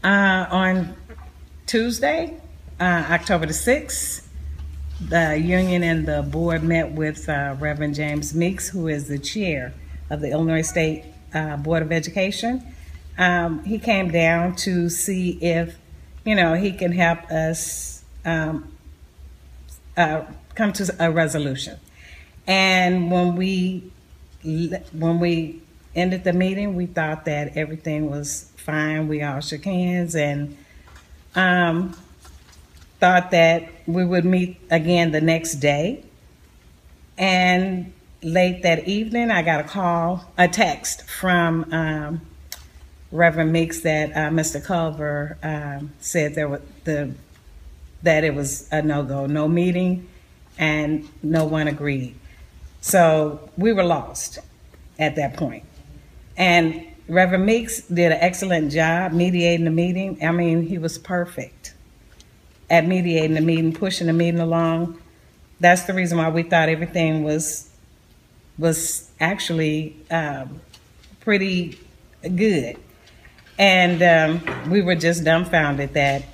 On Tuesday, October the 6th, the union and the board met with Reverend James Meeks, who is the chair of the Illinois State Board of Education. He came down to see if, he can help us come to a resolution. And when we ended the meeting, we thought that everything was fine. We all shook hands and thought that we would meet again the next day. And late that evening, I got a text from Reverend Meeks that Mr. Culver said that it was a no-go, no meeting, and no one agreed. So we were lost at that point. And Reverend Meeks did an excellent job mediating the meeting. I mean, he was perfect at mediating the meeting, pushing the meeting along. That's the reason why we thought everything was actually pretty good. And we were just dumbfounded that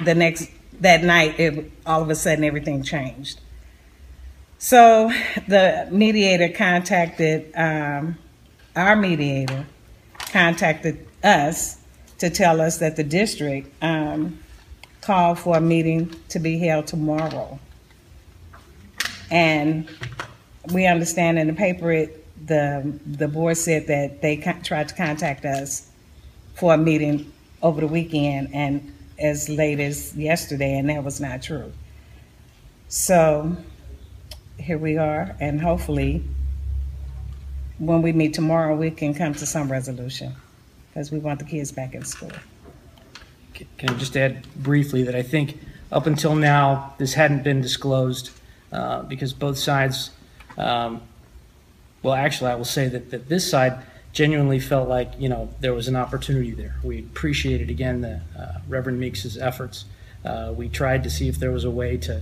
that night, all of a sudden, everything changed. So the mediator contacted, our mediator contacted us to tell us that the district called for a meeting to be held tomorrow. And we understand in the paper, the board said that they tried to contact us for a meeting over the weekend and as late as yesterday, and that was not true. So here we are, and hopefully when we meet tomorrow, we can come to some resolution because we want the kids back in school. Can I just add briefly that I think up until now, this hadn't been disclosed because both sides, well, actually, I will say that this side genuinely felt like, there was an opportunity there. We appreciated, again, the Reverend Meeks' efforts. We tried to see if there was a way to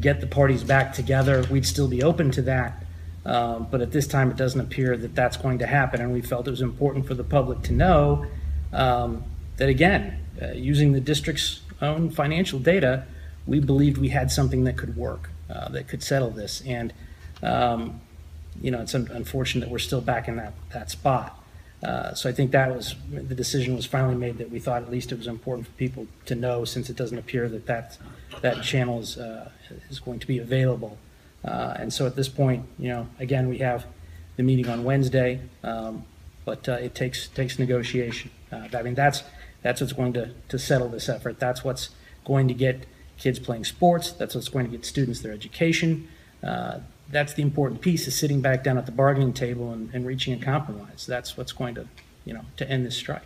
get the parties back together. We'd still be open to that. But at this time, it doesn't appear that that's going to happen. And we felt it was important for the public to know that, again, using the district's own financial data, we believed we had something that could work, that could settle this. And it's unfortunate that we're still back in that spot. So I think the decision was finally made that we thought at least it was important for people to know, since it doesn't appear that channel is going to be available. And so at this point, again, we have the meeting on Wednesday, but it takes negotiation. I mean, that's what's going to settle this effort. That's what's going to get kids playing sports. That's what's going to get students their education. That's the important piece, is sitting back down at the bargaining table and reaching a compromise. That's what's going to, to end this strike.